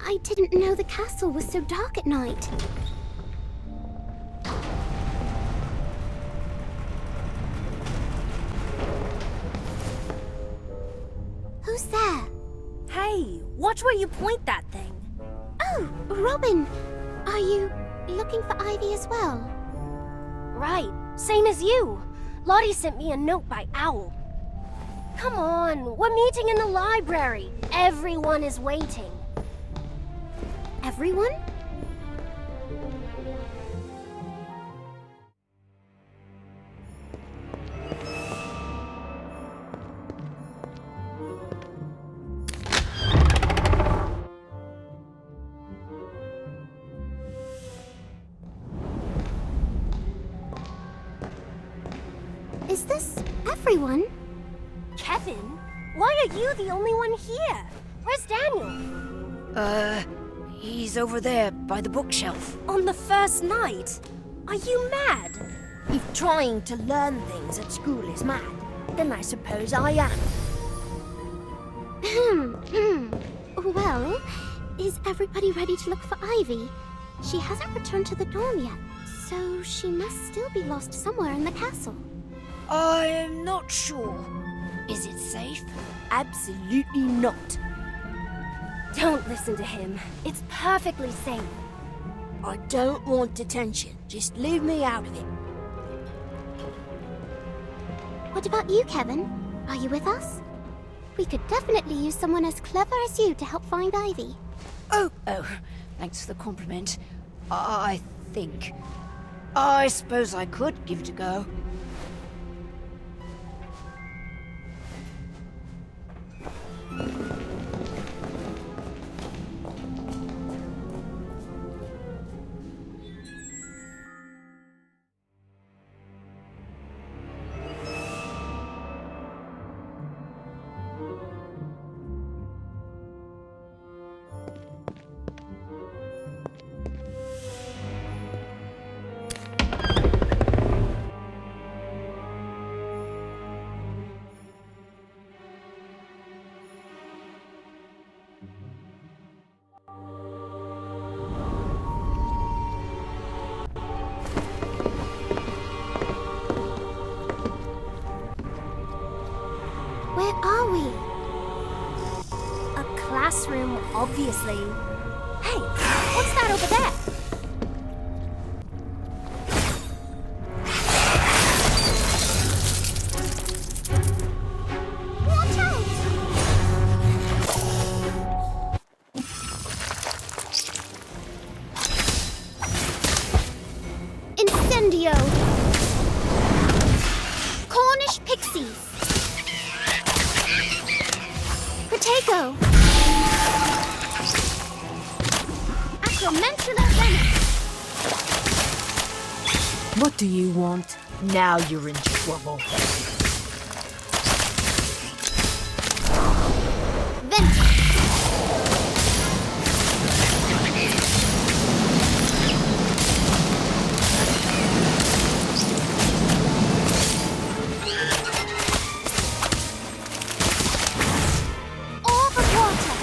I didn't know the castle was so dark at night. Who's there? Hey, watch where you point that thing. Oh, Robin! Are you looking for Ivy as well? Right, same as you. Lottie sent me a note by Owl. Come on, we're meeting in the library. Everyone is waiting. Everyone? Is this everyone? Kevin? Why are you the only one here? Where's Daniel? He's over there by the bookshelf. On the first night? Are you mad? If trying to learn things at school is mad, then I suppose I am. Well, is everybody ready to look for Ivy? She hasn't returned to the dorm yet, so she must still be lost somewhere in the castle. I'm not sure. Is it safe? Absolutely not. Don't listen to him. It's perfectly safe. I don't want detention. Just leave me out of it. What about you, Kevin? Are you with us? We could definitely use someone as clever as you to help find Ivy. Oh, thanks for the compliment. I suppose I could give it a go. Where are we? A classroom, obviously. Hey, what's that over there? Watch out! Incendio! Cornish pixies! Protego! Acromantula venom! What do you want? Now you're in trouble. Vent! Orb of water!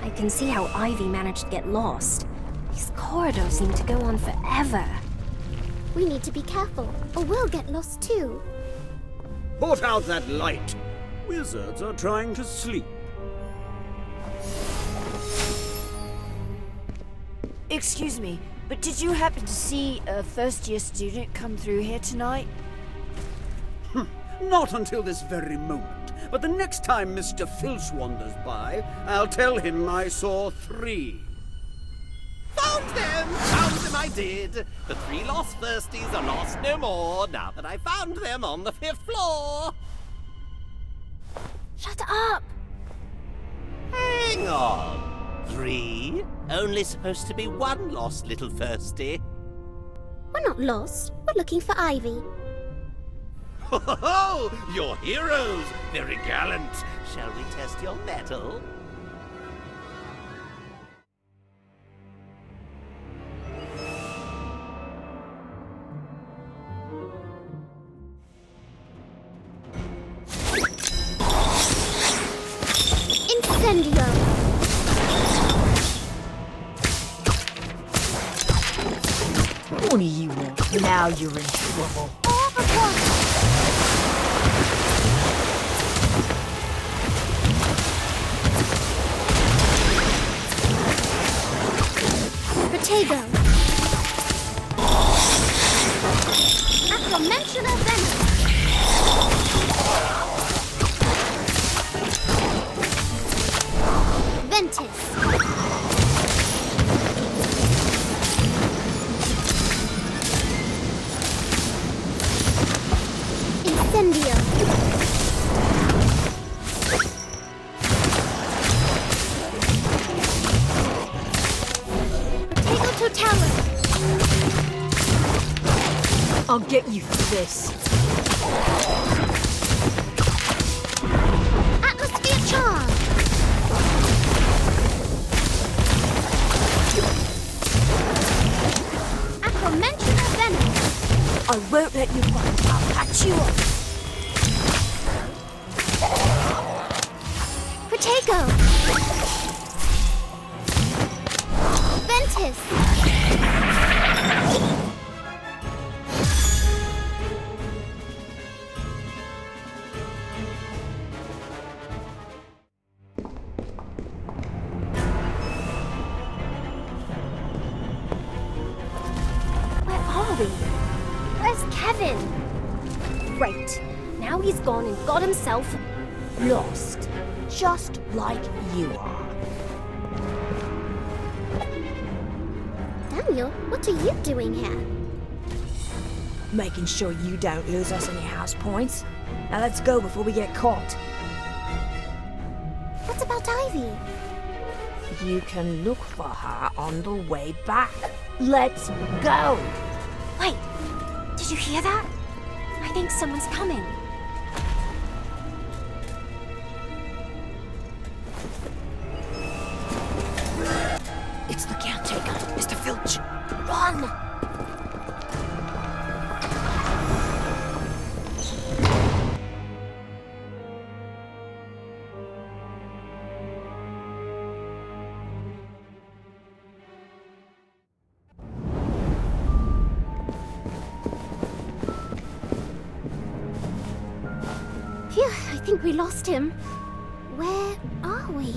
I can see how Ivy managed to get lost. These corridors seem to go on forever. We need to be careful, or we'll get lost too. Put out that light! Wizards are trying to sleep. Excuse me, but did you happen to see a first-year student come through here tonight? Not until this very moment. But the next time Mr. Filch wanders by, I'll tell him I saw 3. Found them! Found them I did! The 3 lost firsties are lost no more, now that I found them on the 5th floor! Shut up! Hang on. 3? Only supposed to be 1 lost little firstie. We're not lost. We're looking for Ivy. Ho ho ho! You're heroes! Very gallant. Shall we test your mettle? Incendio! What do you want? Now you're in trouble. Protego! Acromantula Venom! Ventus! Incendio! Protego Totalis! I'll get you for this. Atmosphere Charm! Acromantula Venom! I won't let you run. I'll patch you up. Protego! Ventus! Where are we? Where's Kevin? Great. Now he's gone and got himself Lost. Just like you are. Daniel, what are you doing here? Making sure you don't lose us any house points. Now let's go before we get caught. What about Ivy? You can look for her on the way back. Let's go! Wait, did you hear that? I think someone's coming. It's the caretaker, Mr. Filch. Run! Phew, I think we lost him. Where are we?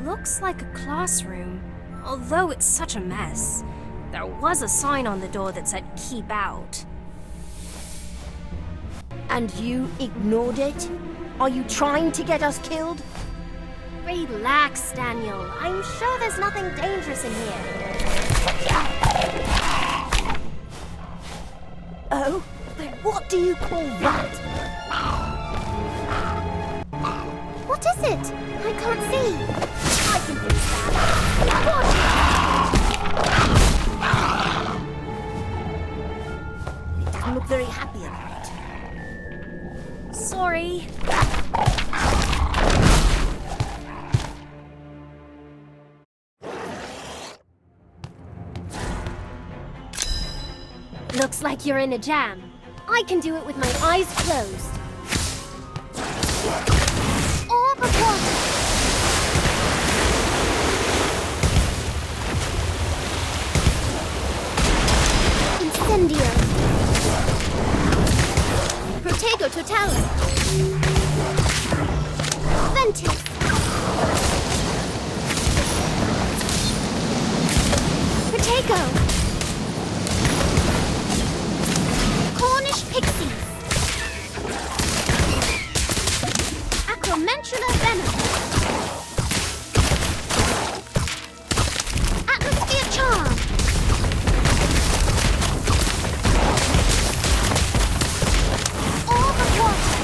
Looks like a classroom, although it's such a mess. There was a sign on the door that said keep out. And you ignored it? Are you trying to get us killed? Relax, Daniel. I'm sure there's nothing dangerous in here. Oh? Then what do you call that? What is it? I can't see. I can fix that. He doesn't look very happy about it. Sorry. Looks like you're in a jam. I can do it with my eyes closed. Orb of water! Incendio! Protego Totalis! Ventus! Protego! Cornish Pixies! Acromantula Venom! Atmosphere Charm! Orb of Water!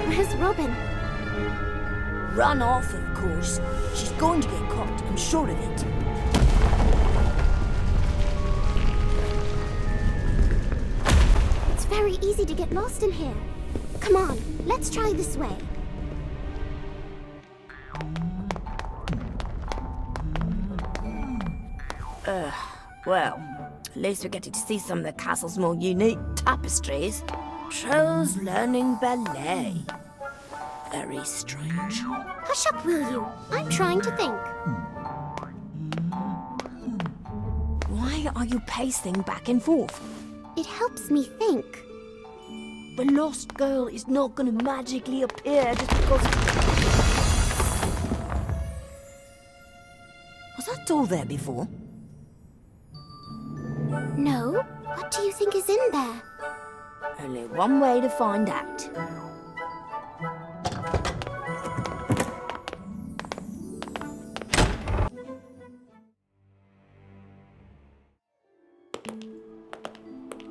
Where's Robin? Run off, of course. She's going to get caught, I'm sure of it. very easy to get lost in here. Come on, let's try this way. Well, at least we're getting to see some of the castle's more unique tapestries. Trolls learning ballet. Very strange. Hush up, will you? I'm trying to think. Why are you pacing back and forth? It helps me think. The lost girl is not gonna magically appear just because... Was that door there before? No? What do you think is in there? Only one way to find out.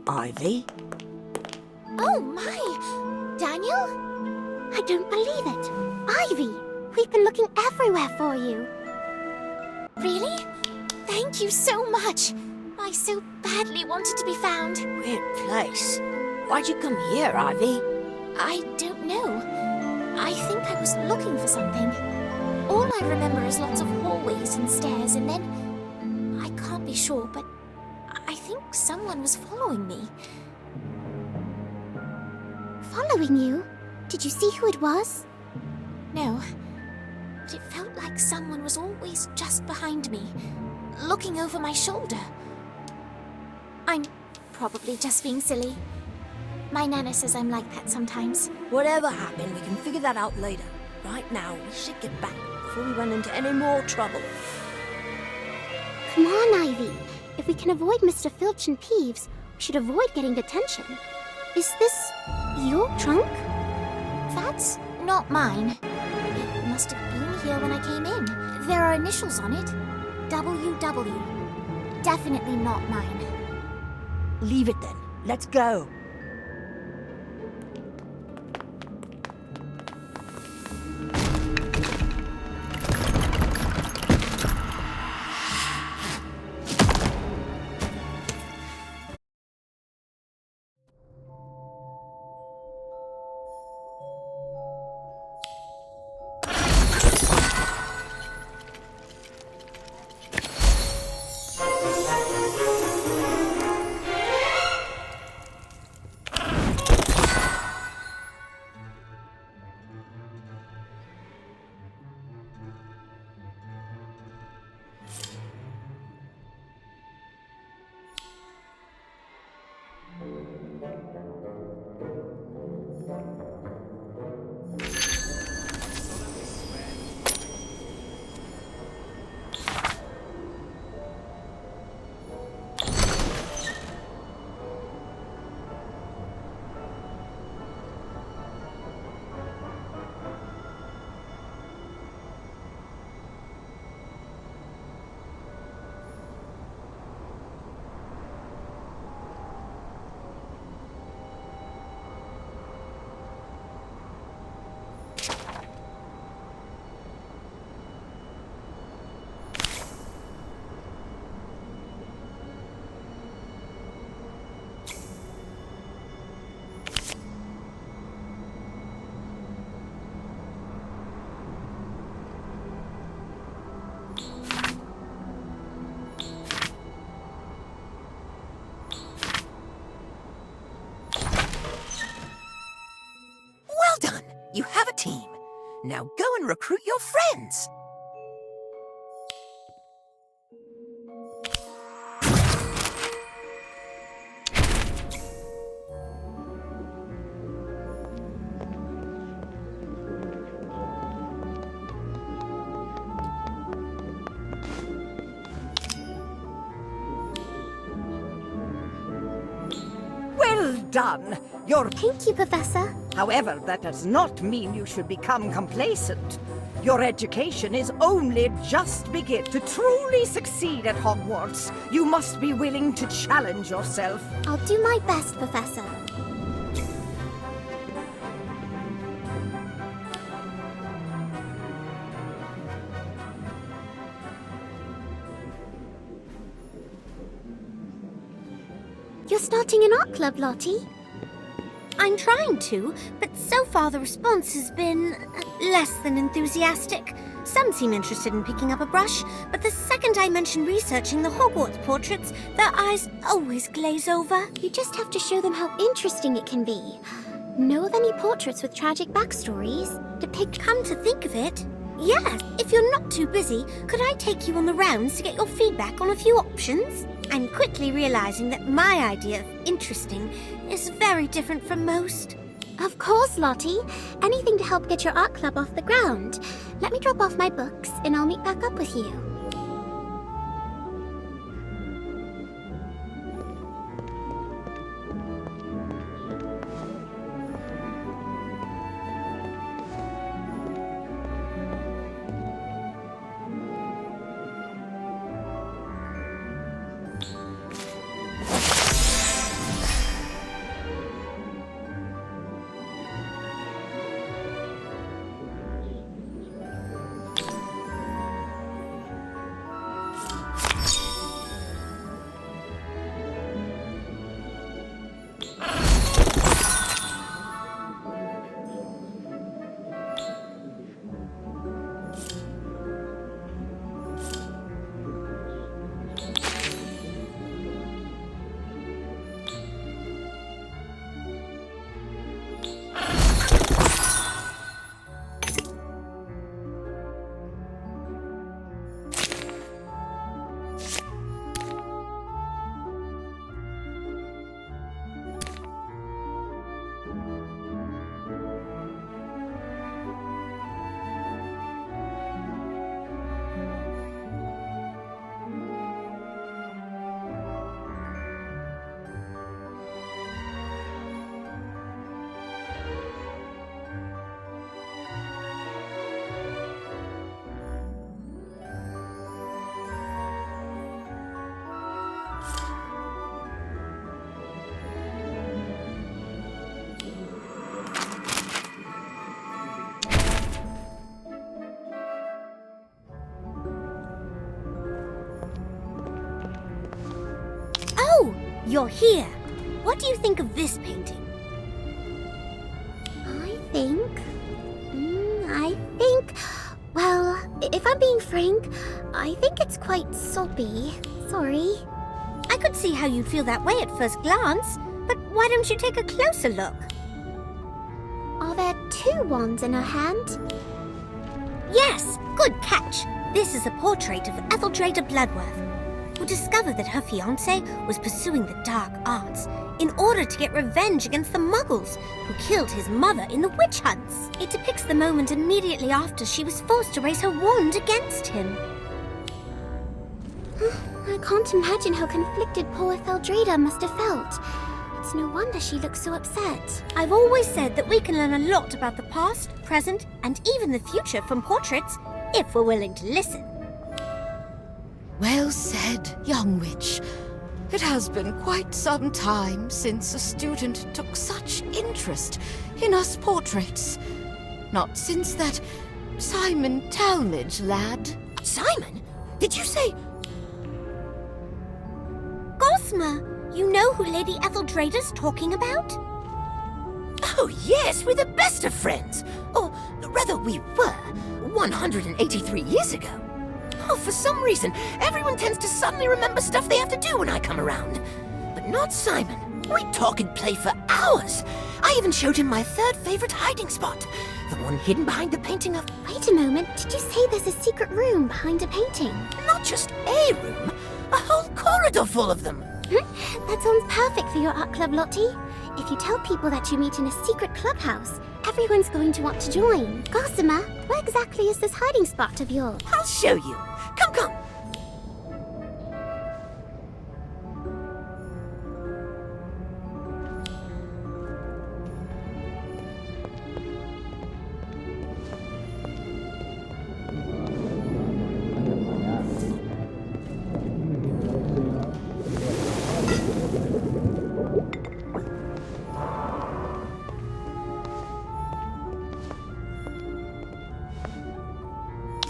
Ivy? Oh my! Daniel? I don't believe it. Ivy! We've been looking everywhere for you. Really? Thank you so much. I so badly wanted to be found. Weird place. Why'd you come here, Ivy? I don't know. I think I was looking for something. All I remember is lots of hallways and stairs, and then... I can't be sure, but I think someone was following me. Following you? Did you see who it was? No. But it felt like someone was always just behind me, looking over my shoulder. I'm probably just being silly. My Nana says I'm like that sometimes. Whatever happened, we can figure that out later. Right now, we should get back before we run into any more trouble. Come on, Ivy. If we can avoid Mr. Filch and Peeves, we should avoid getting detention. Is this your trunk? That's not mine. It must have been here when I came in. There are initials on it. WW. Definitely not mine. Leave it then. Let's go. You have a team. Now go and recruit your friends. Well done. Thank you, Professor. However, that does not mean you should become complacent. Your education is only just begin. To truly succeed at Hogwarts, you must be willing to challenge yourself. I'll do my best, Professor. You're starting an art club, Lottie? I'm trying to, but so far the response has been less than enthusiastic. Some seem interested in picking up a brush, but the second I mention researching the Hogwarts portraits, their eyes always glaze over. You just have to show them how interesting it can be. Know of any portraits with tragic backstories? Come to think of it, yes, if you're not too busy, could I take you on the rounds to get your feedback on a few options? I'm quickly realizing that my idea of interesting is very different from most. Of course, Lottie. Anything to help get your art club off the ground. Let me drop off my books and I'll meet back up with you. You're here. What do you think of this painting? Well, if I'm being frank, I think it's quite soppy. Sorry. I could see how you'd feel that way at first glance, but why don't you take a closer look? Are there two wands in her hand? Yes, good catch. This is a portrait of Etheldrada Bloodworth, who discovered that her fiancé was pursuing the dark arts in order to get revenge against the Muggles who killed his mother in the witch hunts. It depicts the moment immediately after she was forced to raise her wand against him. I can't imagine how conflicted poor Etheldrada must have felt. It's no wonder she looks so upset. I've always said that we can learn a lot about the past, present, and even the future from portraits if we're willing to listen. Well said, young witch. It has been quite some time since a student took such interest in us portraits. Not since that Simon Talmadge lad. Simon? Did you say... Gossamer, you know who Lady Etheldrada's talking about? Oh yes, we're the best of friends. Or rather we were, 183 years ago. Oh, for some reason, everyone tends to suddenly remember stuff they have to do when I come around. But not Simon. We talk and play for hours. I even showed him my third favorite hiding spot. The one hidden behind the painting of... Wait a moment, did you say there's a secret room behind a painting? Not just a room, a whole corridor full of them. That sounds perfect for your art club, Lottie. If you tell people that you meet in a secret clubhouse, everyone's going to want to join. Gossamer, where exactly is this hiding spot of yours? I'll show you. Come, come.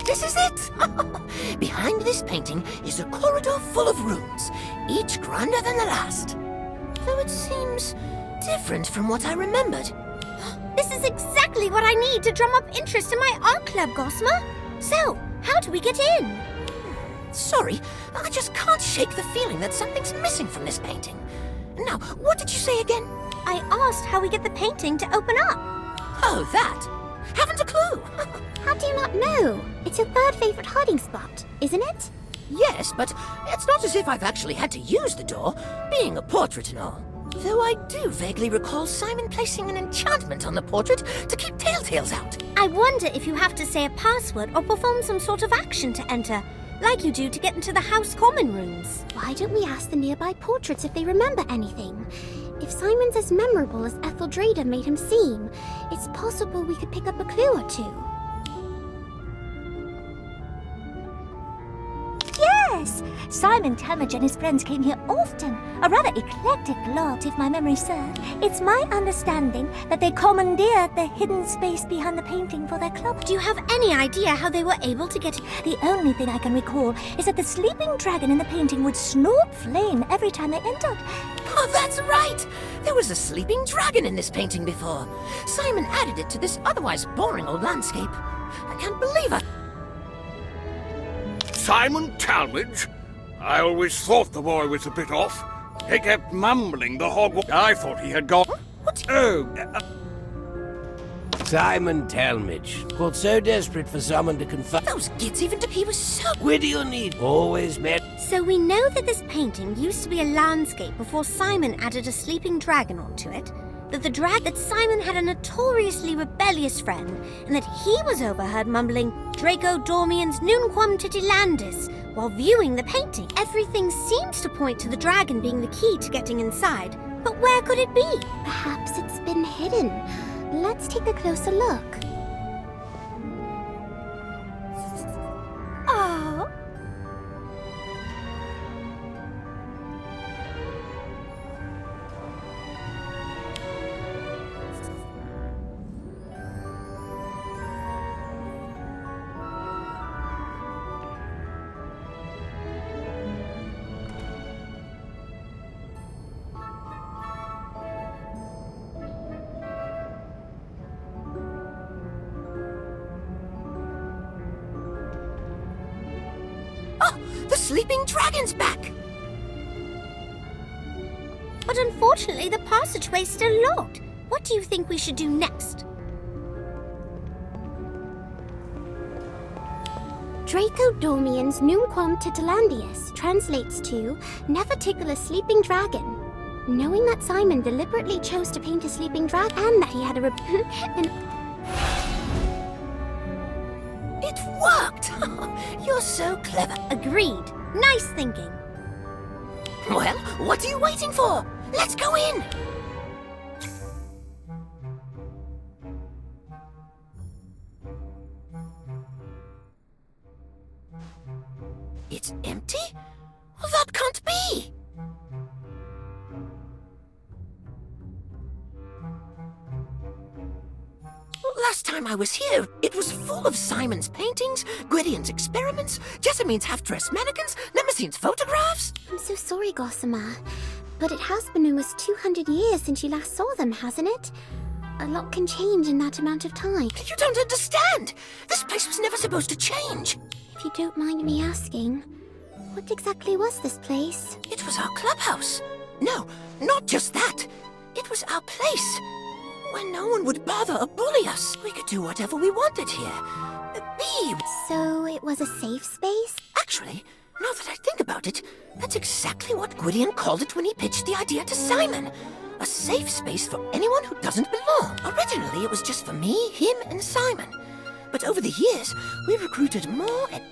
This is it! Behind this painting is a corridor full of rooms, each grander than the last. Though it seems different from what I remembered. This is exactly what I need to drum up interest in my art club, Gossamer. So, how do we get in? Sorry, I just can't shake the feeling that something's missing from this painting. Now, what did you say again? I asked how we get the painting to open up. Oh, that. Haven't a clue. How do you not know? It's your third favorite hiding spot, isn't it? Yes, but it's not as if I've actually had to use the door, being a portrait and all. Though I do vaguely recall Simon placing an enchantment on the portrait to keep telltales out. I wonder if you have to say a password or perform some sort of action to enter, like you do to get into the house common rooms. Why don't we ask the nearby portraits if they remember anything? If Simon's as memorable as Etheldreda made him seem, it's possible we could pick up a clue or two. Yes! Simon Talmadge and his friends came here often. A rather eclectic lot, if my memory serves. It's my understanding that they commandeered the hidden space behind the painting for their club. Do you have any idea how they were able to get... The only thing I can recall is that the sleeping dragon in the painting would snort flame every time they entered. Oh, that's right! There was a sleeping dragon in this painting before. Simon added it to this otherwise boring old landscape. I can't believe it. Simon Talmadge? I always thought the boy was a bit off. He kept mumbling the Hogwarts. I thought he had gone. What? Oh, Simon Talmadge, called so desperate for someone to confide. Those gits even he was so... Where do you need? Always met. So we know that this painting used to be a landscape before Simon added a sleeping dragon onto it, that Simon had a notoriously rebellious friend, and that he was overheard mumbling Draco Dormiens Nunquam Titilandis while viewing the painting. Everything seems to point to the dragon being the key to getting inside, but where could it be? Perhaps it's been hidden. Let's take a closer look. Oh. The sleeping dragon's back! But unfortunately, the passageway's still locked. What do you think we should do next? Draco Dormiens Nunquam Titilandius translates to never tickle a sleeping dragon. Knowing that Simon deliberately chose to paint a sleeping dragon and that he had It worked! You're so clever. Agreed. Nice thinking. Well, what are you waiting for? Let's go in! It's empty? Well, that can't be! Last time I was here, it was full of Simon's paintings, Gwydion's experiments, Jessamine's half-dressed mannequins, Nemesine's photographs. I'm so sorry, Gossamer, but it has been almost 200 years since you last saw them, hasn't it? A lot can change in that amount of time. You don't understand! This place was never supposed to change. If you don't mind me asking, what exactly was this place? It was our clubhouse. No, not just that. It was our place. Where no one would bother or bully us. We could do whatever we wanted here. Be... So it was a safe space? Actually, now that I think about it, that's exactly what Gwydion called it when he pitched the idea to Simon. A safe space for anyone who doesn't belong. Originally, it was just for me, him, and Simon. But over the years, we recruited more and...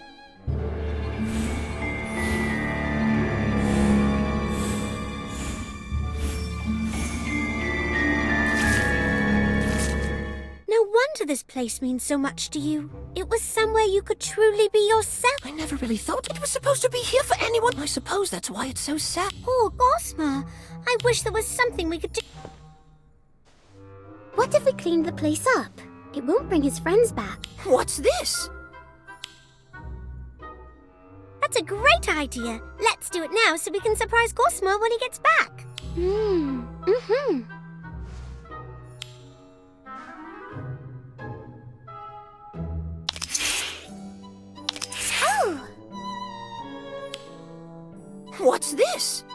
No wonder this place means so much to you. It was somewhere you could truly be yourself. I never really thought it was supposed to be here for anyone. I suppose that's why it's so sad. Poor Gossamer. I wish there was something we could do. What if we cleaned the place up? It won't bring his friends back. What's this? That's a great idea. Let's do it now so we can surprise Gossamer when he gets back. What's this?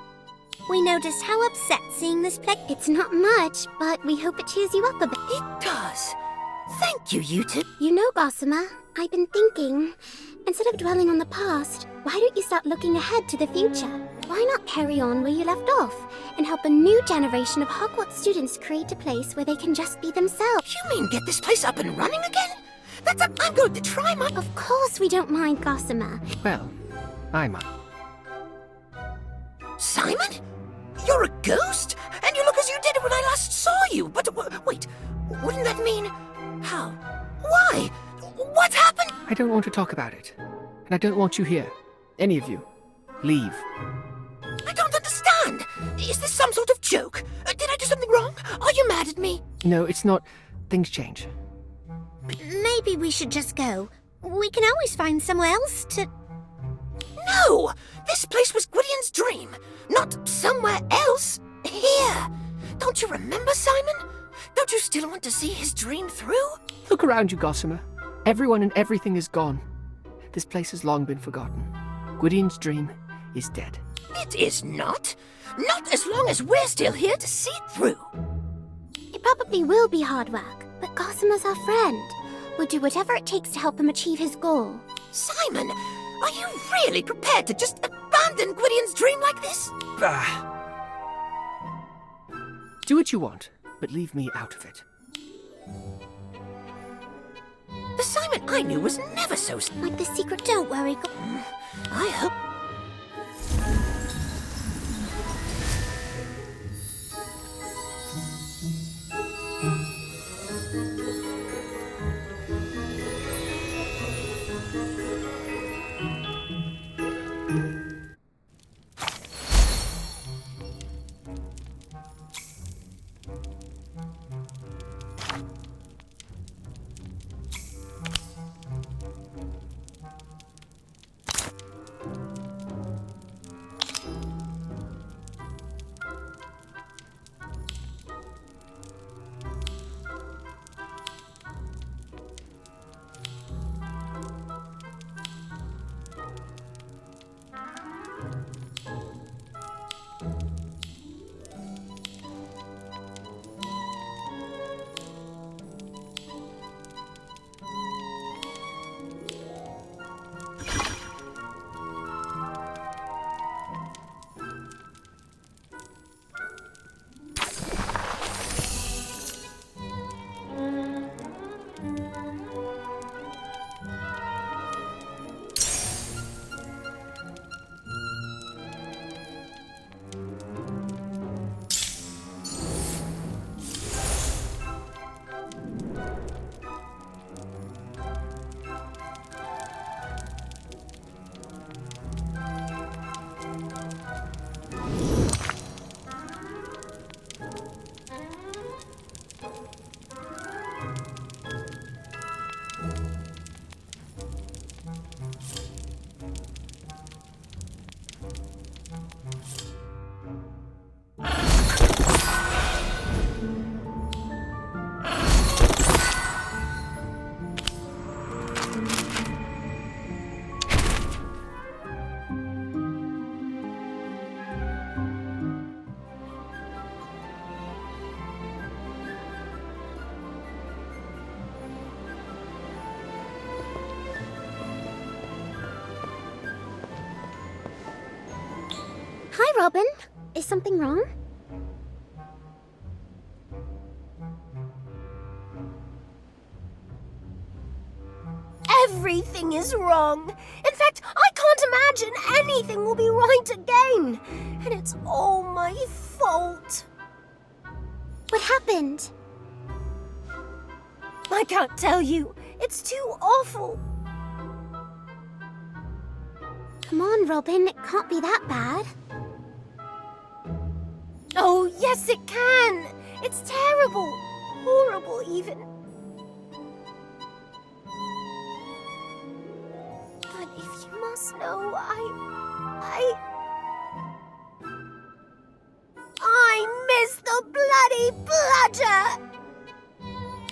We noticed how upset seeing this plague. It's not much, but we hope it cheers you up a bit. It does. Thank you, you two. You know, Gossamer, I've been thinking, instead of dwelling on the past, why don't you start looking ahead to the future? Why not carry on where you left off and help a new generation of Hogwarts students create a place where they can just be themselves? You mean get this place up and running again? I'm going to try my... Of course we don't mind, Gossamer. Well, I might. Simon? You're a ghost? And you look as you did when I last saw you. But wait, wouldn't that mean... How? Why? What happened? I don't want to talk about it. And I don't want you here. Any of you. Leave. I don't understand. Is this some sort of joke? Did I do something wrong? Are you mad at me? No, it's not. Things change. Maybe we should just go. We can always find somewhere else to... No! This place was Gwydion's dream, not somewhere else. Here. Don't you remember, Simon? Don't you still want to see his dream through? Look around you, Gossamer. Everyone and everything is gone. This place has long been forgotten. Gwydion's dream is dead. It is not. Not as long as we're still here to see it through. It probably will be hard work, but Gossamer's our friend. We'll do whatever it takes to help him achieve his goal. Simon, are you really prepared to just abandon Gwydion's dream like this? Do what you want, but leave me out of it. The Simon I knew was never so... Like the secret... Don't worry, I hope... Hi, Robin. Is something wrong? Everything is wrong. In fact, I can't imagine anything will be right again. And it's all my fault. What happened? I can't tell you. It's too awful. Come on, Robin. It can't be that bad. Oh, yes, it can. It's terrible. Horrible, even. But if you must know, I miss the bloody bludger!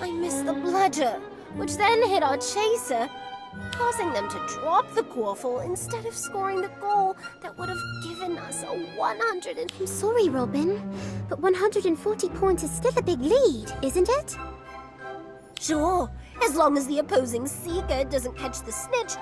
I miss the bludger, which then hit our chaser. causing them to drop the quaffle instead of scoring the goal that would have given us a 100 and... I'm sorry, Robin, but 140 points is still a big lead, isn't it? Sure, as long as the opposing seeker doesn't catch the snitch.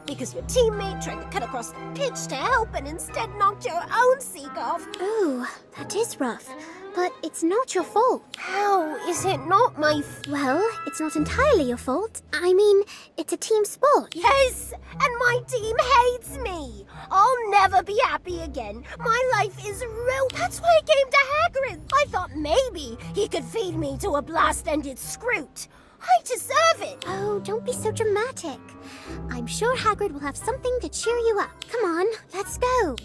Because your teammate tried to cut across the pitch to help and instead knocked your own seek off. Oh, that is rough. But it's not your fault. How is it not my Well, it's not entirely your fault. I mean, it's a team sport. Yes, and my team hates me. I'll never be happy again. My life is ruined. That's why I came to Hagrid. I thought maybe he could feed me to a blast-ended Scroot. I deserve it. Oh, don't be so dramatic. I'm sure Hagrid will have something to cheer you up. Come on, let's go.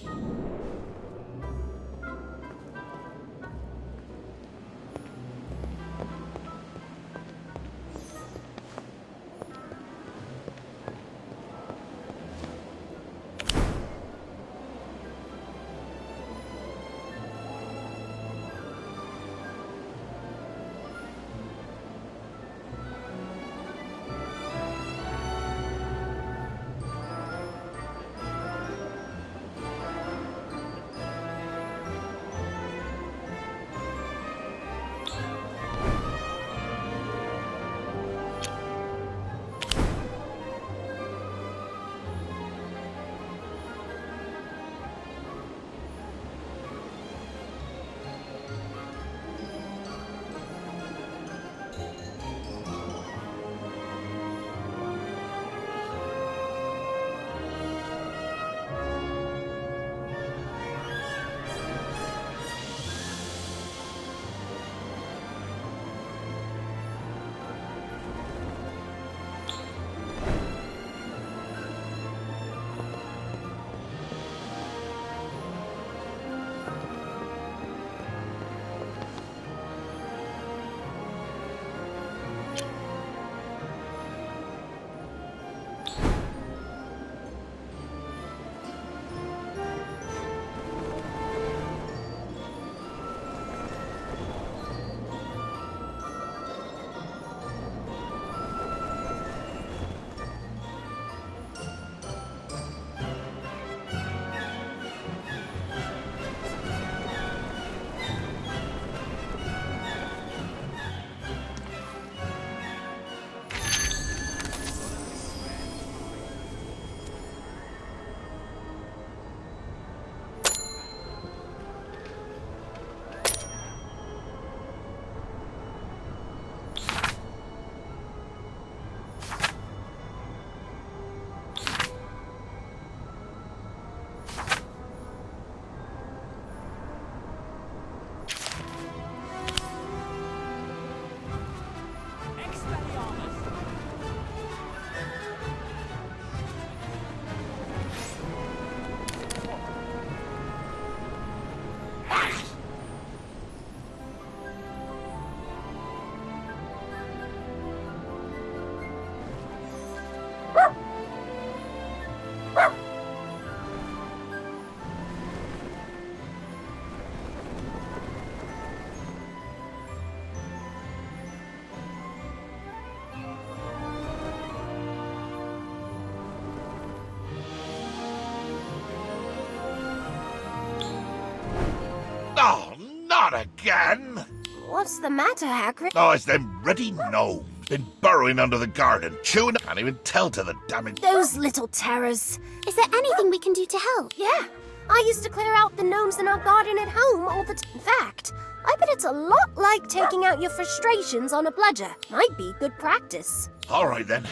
Oh, not again! What's the matter, Hagrid? Oh, it's them ready gnomes. Been burrowing under the garden, chewing. Can't even tell to the damage. Those little terrors. Is there anything we can do to help? Yeah, I used to clear out the gnomes in our garden at home all the time. In fact, I bet it's a lot like taking out your frustrations on a bludger. Might be good practice. All right, then.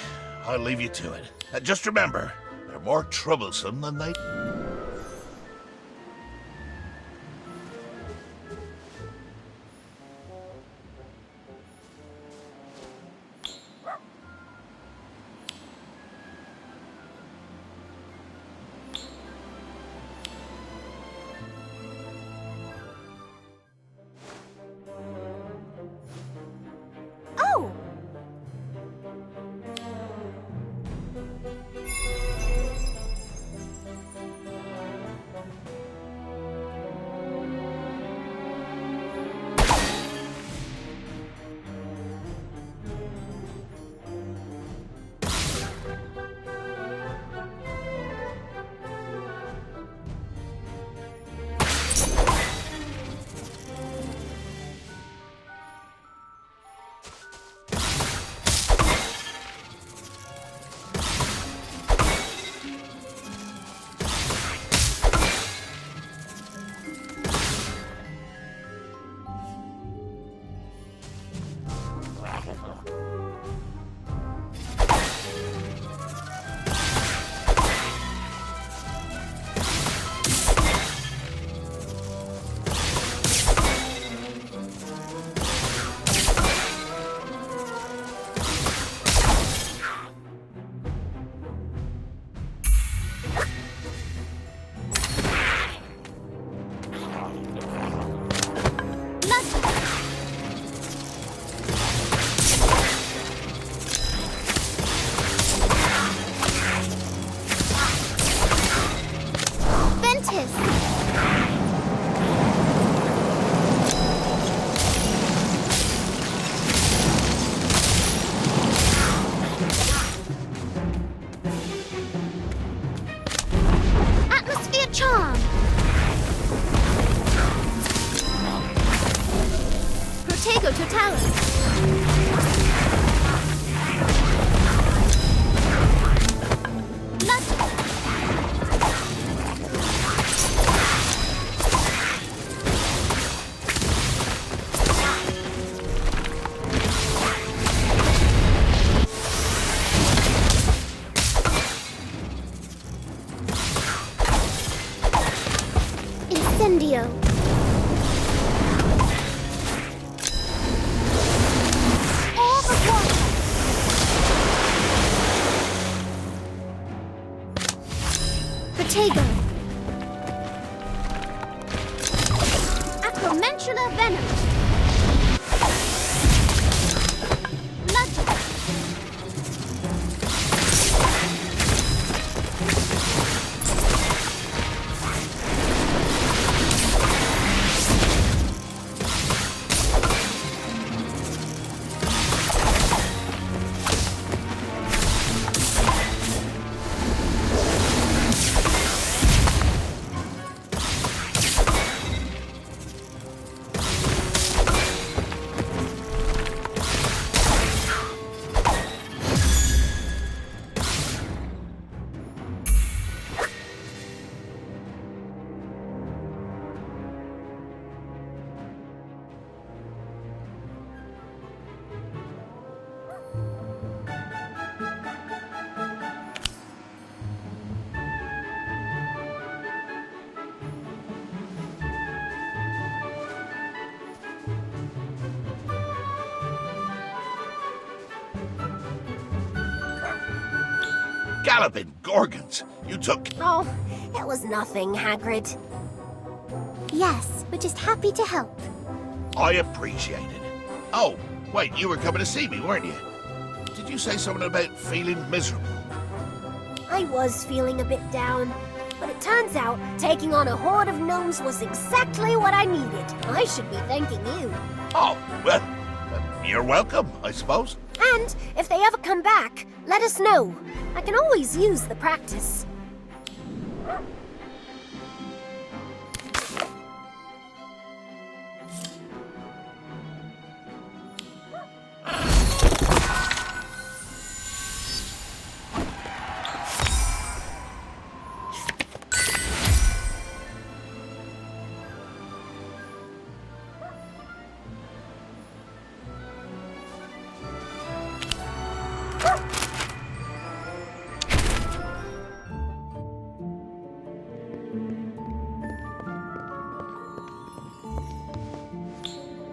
I'll leave you to it. Just remember, they're more troublesome than they... Oh! Protego Totalis! Incendio. Protego. Acromantula Venom. Bludgeon. Galloping Gorgons! You took... Oh, it was nothing, Hagrid. Yes, we're just happy to help. I appreciate it. Oh, wait, you were coming to see me, weren't you? Did you say something about feeling miserable? I was feeling a bit down, but it turns out taking on a horde of gnomes was exactly what I needed. I should be thanking you. Oh, well, you're welcome, I suppose. And if they ever come back, let us know. I can always use the practice.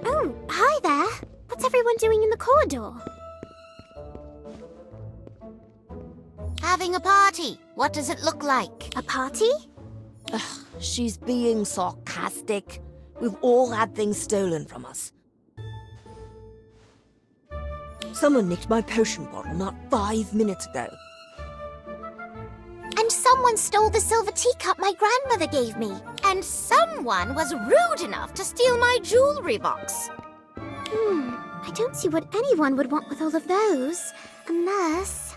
Oh, hi there. What's everyone doing in the corridor? Having a party. What does it look like? A party? Ugh, she's being sarcastic. We've all had things stolen from us. Someone nicked my potion bottle not 5 minutes ago. And someone stole the silver teacup my grandmother gave me. And someone was rude enough to steal my jewelry box. I don't see what anyone would want with all of those. Unless...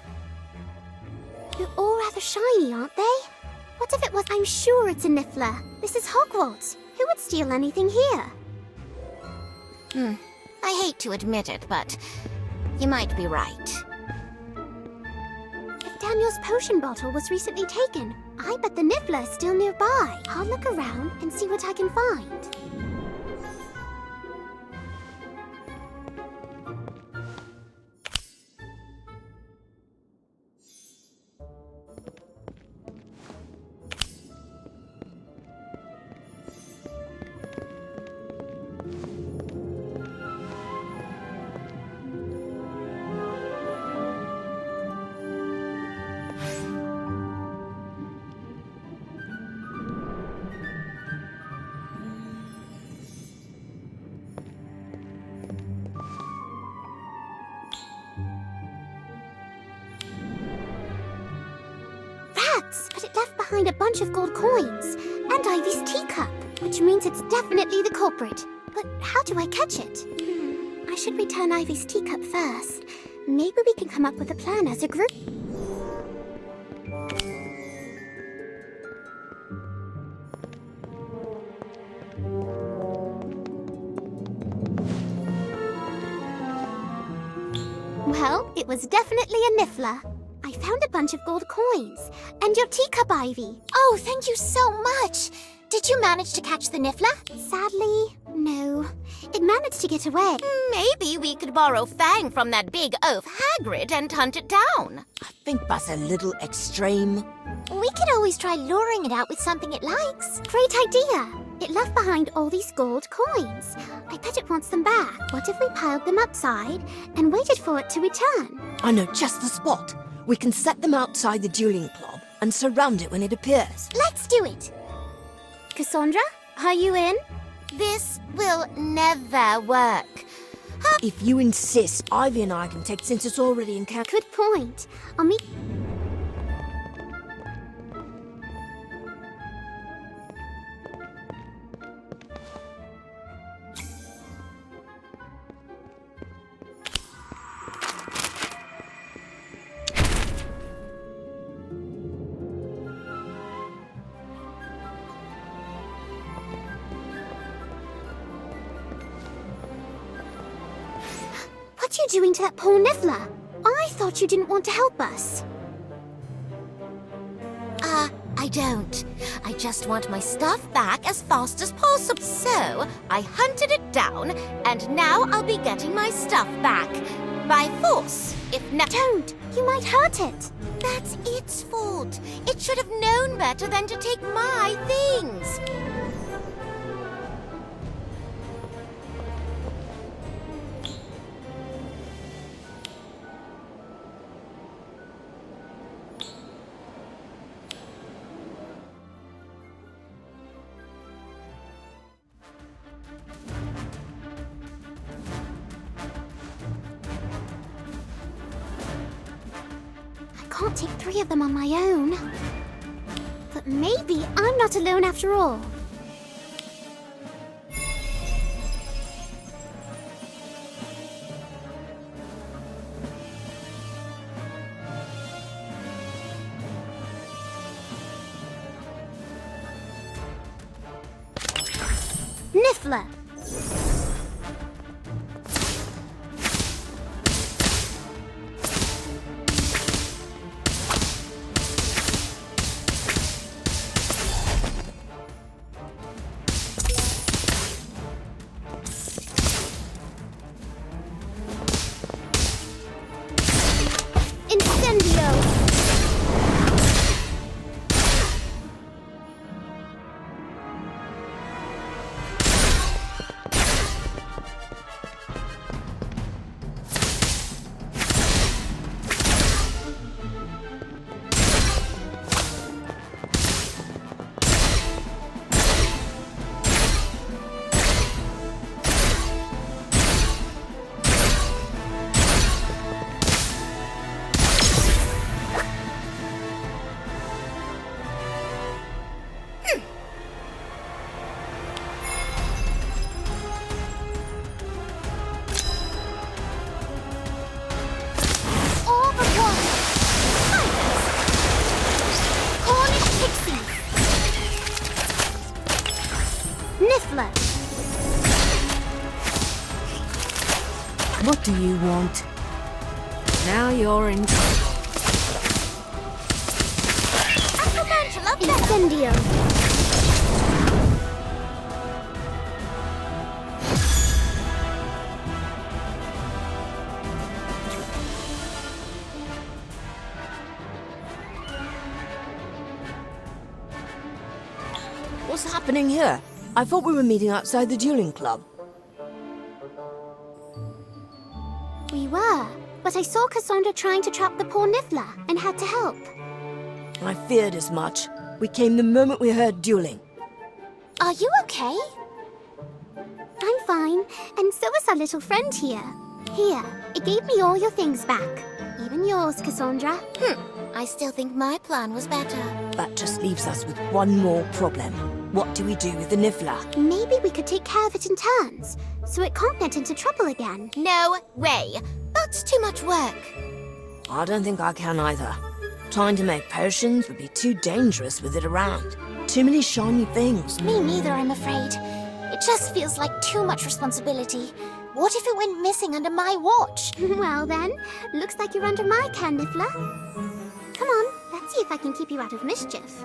They're all rather shiny, aren't they? What if it was... I'm sure it's a Niffler. This is Hogwarts. Who would steal anything here? I hate to admit it, but you might be right. If Daniel's potion bottle was recently taken, I bet the Niffler is still nearby. I'll look around and see what I can find. But it left behind a bunch of gold coins and Ivy's teacup, which means it's definitely the culprit. But how do I catch it? I should return Ivy's teacup first. Maybe we can come up with a plan as a group. It was definitely a niffler. I found a bunch of gold coins. And your teacup, Ivy. Oh, thank you so much. Did you manage to catch the niffler? Sadly, no. It managed to get away. Maybe we could borrow Fang from that big oaf Hagrid and hunt it down. I think that's a little extreme. We could always try luring it out with something it likes. Great idea. It left behind all these gold coins. I bet it wants them back. What if we piled them upside and waited for it to return? I know just the spot. We can set them outside the dueling club and surround it when it appears. Let's do it. Cassandra, are you in? This will never work. If you insist, Ivy and I can take since it's already in camp. Good point. I'll meet... What are you doing to that poor niffler? I thought you didn't want to help us. I don't. I just want my stuff back as fast as possible. So, I hunted it down, and now I'll be getting my stuff back. By force, if not... Don't! You might hurt it. That's its fault. It should have known better than to take my things. I can't take 3 of them on my own. But maybe I'm not alone after all. Niffler! What do you want? Now you're in trouble. Incendio! What's happening here? I thought we were meeting outside the dueling club. We were, but I saw Cassandra trying to trap the poor niffler and had to help. I feared as much. We came the moment we heard dueling. Are you okay? I'm fine, and so is our little friend here. Here, it gave me all your things back. Even yours, Cassandra. I still think my plan was better. That just leaves us with one more problem. What do we do with the niffler? Maybe we could take care of it in turns, so it can't get into trouble again. No way. That's too much work. I don't think I can either. Trying to make potions would be too dangerous with it around. Too many shiny things. Me neither, I'm afraid. It just feels like too much responsibility. What if it went missing under my watch? Well then, looks like you're under my care, Niffler. Come on, let's see if I can keep you out of mischief.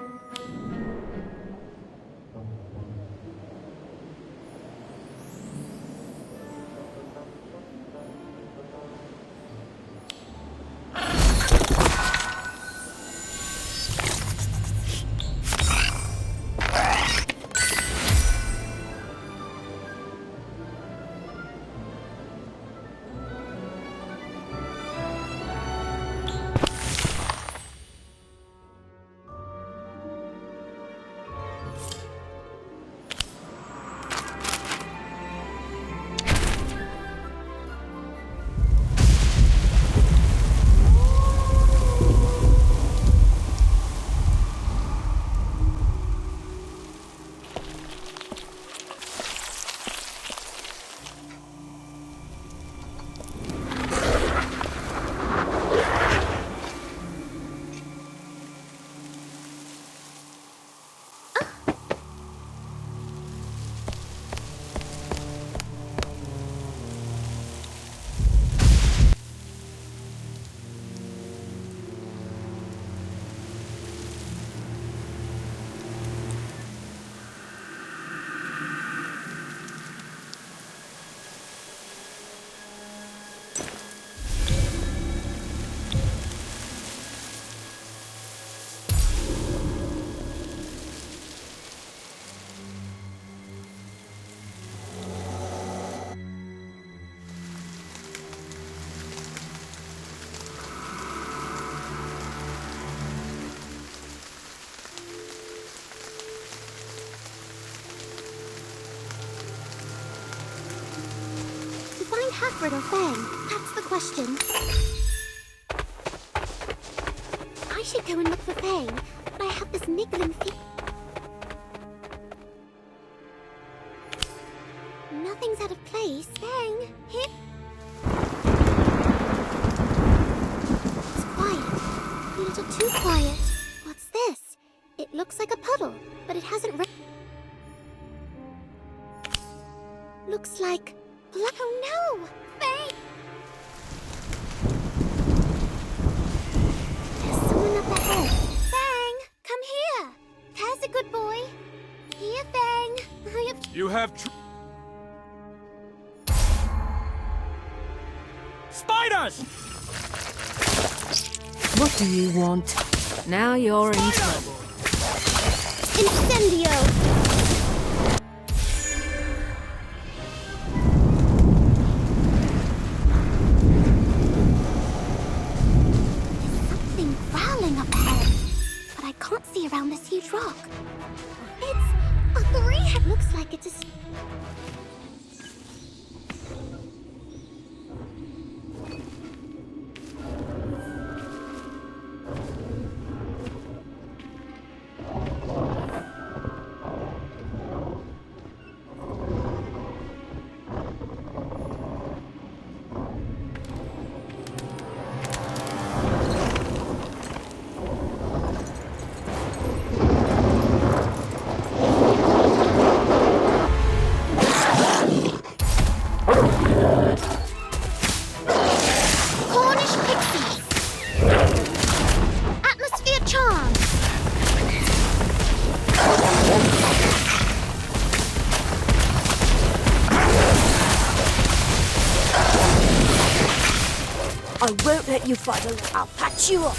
Hagrid or Fang? That's the question. I should go and look for Fang, but I have this niggling feeling. Nothing's out of place. Fang, here. It's quiet. A little too quiet. What's this? It looks like a puddle, but it hasn't looks like... Oh no! Fang! There's someone up ahead. Fang! Come here! There's a good boy. Here, Fang. You have spiders! What do you want? Now you're in trouble. Incendio! Around this huge rock. It's a three-head. Looks like it's a... I won't let you fight alone. I'll patch you up.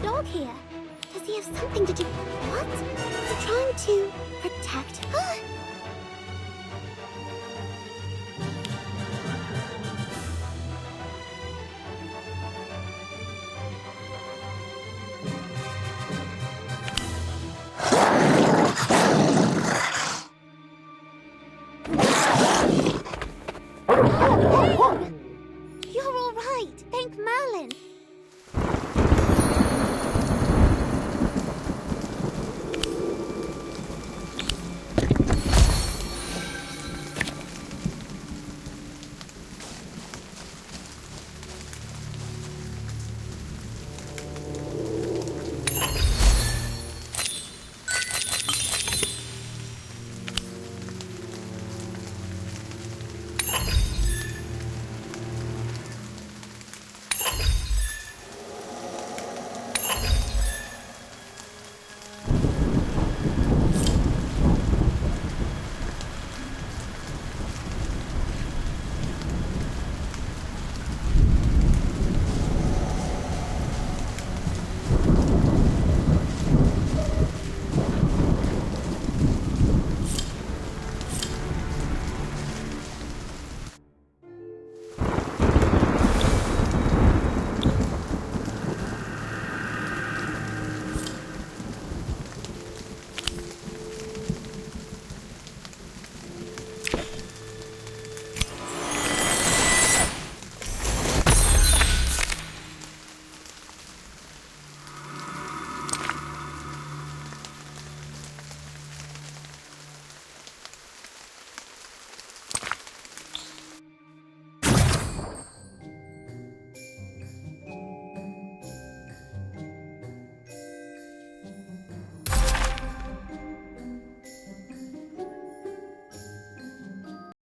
Dog here. Does he have something to do? What? Is he trying to protect?